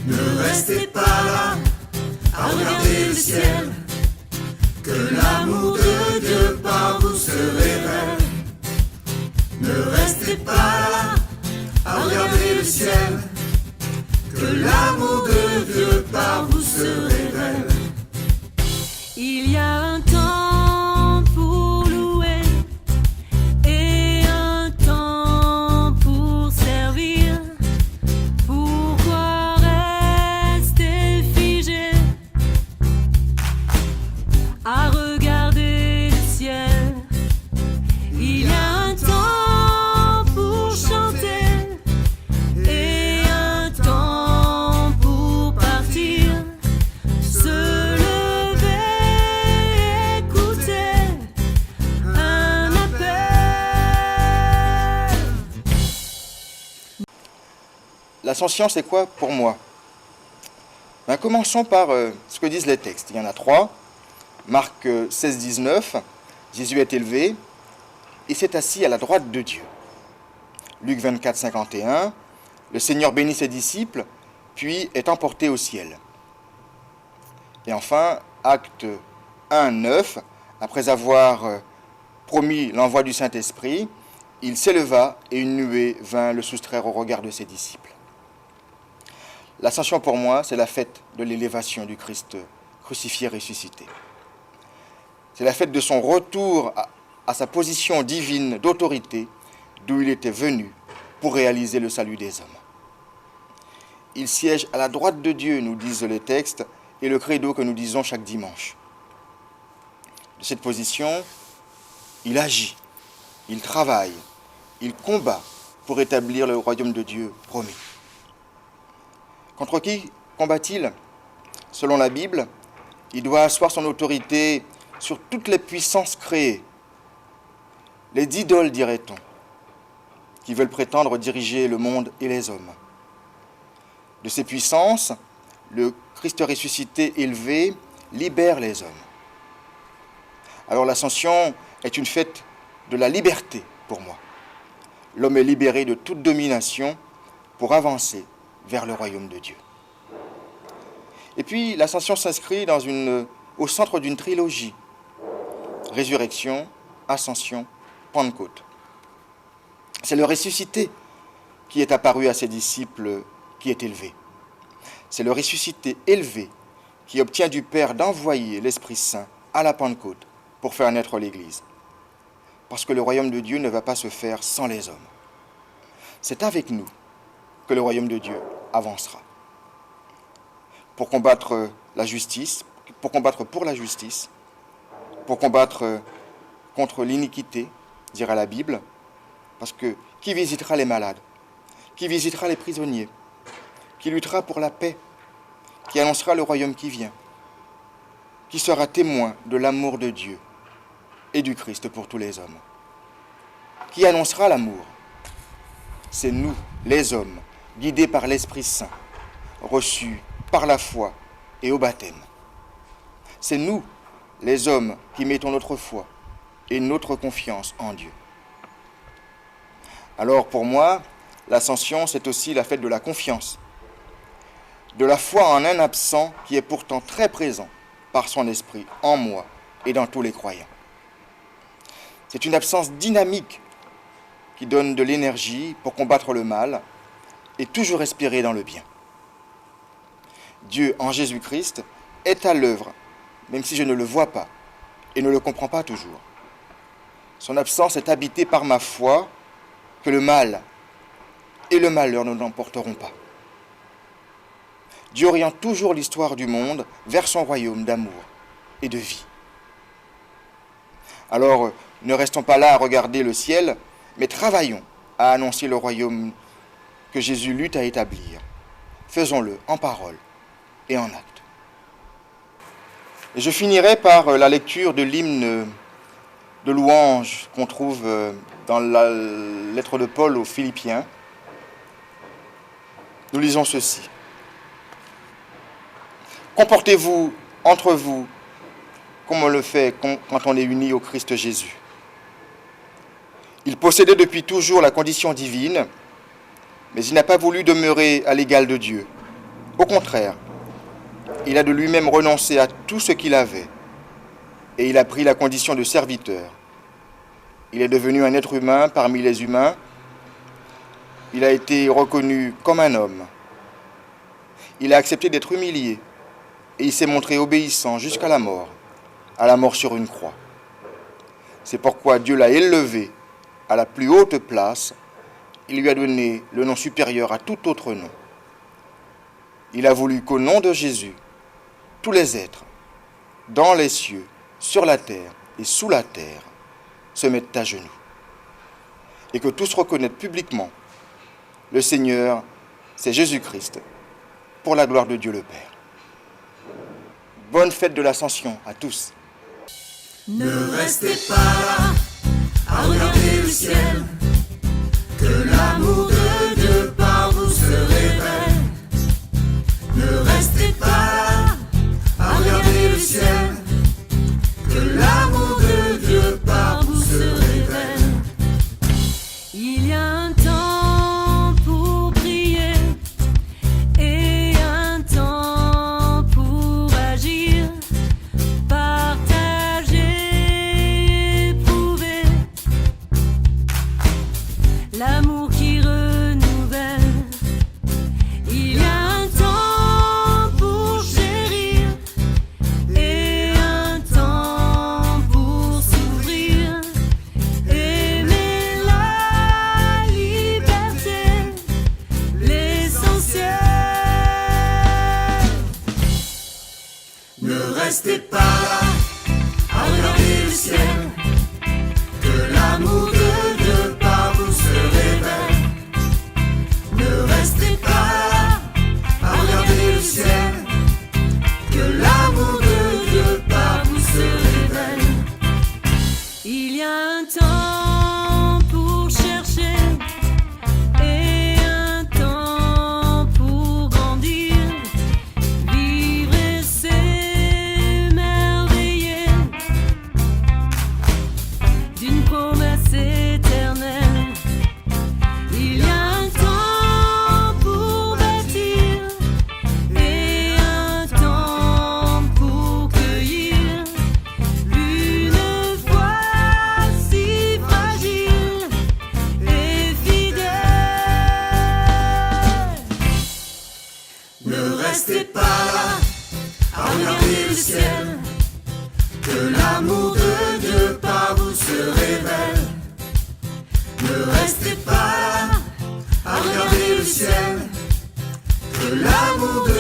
Ne restez pas là à regarder le ciel, que l'amour de Dieu par vous se révèle. Ne restez pas là à regarder le ciel, que l'amour de Dieu par vous se révèle. Il y a un temps pour louer et un temps pour servir. Pourquoi rester figé à regarder le ciel? Il y a un temps pour chanter et un temps pour partir. Se lever, écouter un appel. L'ascension, c'est quoi pour moi? Commençons par ce que disent les textes. Il y en a 3. Marc 16, 19, Jésus est élevé et s'est assis à la droite de Dieu. Luc 24, 51, le Seigneur bénit ses disciples, puis est emporté au ciel. Et enfin, Acte 1, 9, après avoir promis l'envoi du Saint-Esprit, il s'éleva et une nuée vint le soustraire au regard de ses disciples. L'ascension pour moi, c'est la fête de l'élévation du Christ crucifié, ressuscité. C'est la fête de son retour à sa position divine d'autorité, d'où il était venu pour réaliser le salut des hommes. Il siège à la droite de Dieu, nous disent les textes, et le credo que nous disons chaque dimanche. De cette position, il agit, il travaille, il combat pour établir le royaume de Dieu promis. Contre qui combat-il? Selon la Bible, il doit asseoir son autorité sur toutes les puissances créées, les idoles, dirait-on, qui veulent prétendre diriger le monde et les hommes. De ces puissances, le Christ ressuscité élevé libère les hommes. Alors l'ascension est une fête de la liberté pour moi. L'homme est libéré de toute domination pour avancer vers le royaume de Dieu. Et puis l'ascension s'inscrit au centre d'une trilogie. Résurrection, ascension, Pentecôte. C'est le ressuscité qui est apparu à ses disciples qui est élevé. C'est le ressuscité élevé qui obtient du Père d'envoyer l'Esprit Saint à la Pentecôte pour faire naître l'Église. Parce que le royaume de Dieu ne va pas se faire sans les hommes. C'est avec nous que le royaume de Dieu avancera. Pour combattre la justice, pour combattre pour la justice, pour combattre contre l'iniquité, dira la Bible, parce que qui visitera les malades? Qui visitera les prisonniers? Qui luttera pour la paix? Qui annoncera le royaume qui vient? Qui sera témoin de l'amour de Dieu et du Christ pour tous les hommes? Qui annoncera l'amour? C'est nous, les hommes, guidés par l'Esprit Saint, reçus par la foi et au baptême. C'est nous, les hommes, qui mettons notre foi et notre confiance en Dieu. Alors pour moi, l'ascension, c'est aussi la fête de la confiance, de la foi en un absent qui est pourtant très présent par son esprit en moi et dans tous les croyants. C'est une absence dynamique qui donne de l'énergie pour combattre le mal et toujours respirer dans le bien. Dieu, en Jésus-Christ, est à l'œuvre, même si je ne le vois pas et ne le comprends pas toujours. Son absence est habitée par ma foi que le mal et le malheur ne l'emporteront pas. Dieu oriente toujours l'histoire du monde vers son royaume d'amour et de vie. Alors, ne restons pas là à regarder le ciel, mais travaillons à annoncer le royaume que Jésus lutte à établir. Faisons-le en parole et en acte. Et je finirai par la lecture de l'hymne de louange qu'on trouve dans la lettre de Paul aux Philippiens. Nous lisons ceci. Comportez-vous entre vous comme on le fait quand on est uni au Christ Jésus. Il possédait depuis toujours la condition divine, mais il n'a pas voulu demeurer à l'égal de Dieu. Au contraire, il a de lui-même renoncé à tout ce qu'il avait et il a pris la condition de serviteur. Il est devenu un être humain parmi les humains. Il a été reconnu comme un homme. Il a accepté d'être humilié et il s'est montré obéissant jusqu'à la mort sur une croix. C'est pourquoi Dieu l'a élevé à la plus haute place. Il lui a donné le nom supérieur à tout autre nom. Il a voulu qu'au nom de Jésus, tous les êtres, dans les cieux, sur la terre et sous la terre, se mettent à genoux. Et que tous reconnaissent publiquement le Seigneur, c'est Jésus-Christ, pour la gloire de Dieu le Père. Bonne fête de l'Ascension à tous. Ne restez pas là à regarder le ciel, que l'amour de Dieu par vous se révèle. Ne restez pas là à regarder le ciel, que l'amour de Dieu par vous se révèle. Il y a un temps pour prier et un temps pour agir, partager, éprouver l'amour qui renouvelle. Il y a un temps pour chérir et un temps pour s'ouvrir, aimer la liberté, l'essentiel. Ne restez pas là à regarder le ciel, que l'amour de Dieu par vous se révèle. Ne restez pas là à regarder le ciel, que l'amour de Dieu par vous se révèle. Il y a un temps pour chercher et un temps pour grandir, vivre et s'émerveiller d'une promesse éternelle. Il y a un temps pour bâtir et un temps pour cueillir une foi si fragile et fidèle. Ne restez pas là à regarder le ciel, que l'amour de Dieu par vous se révèle. Ne restez pas là à regarder le ciel, que l'amour de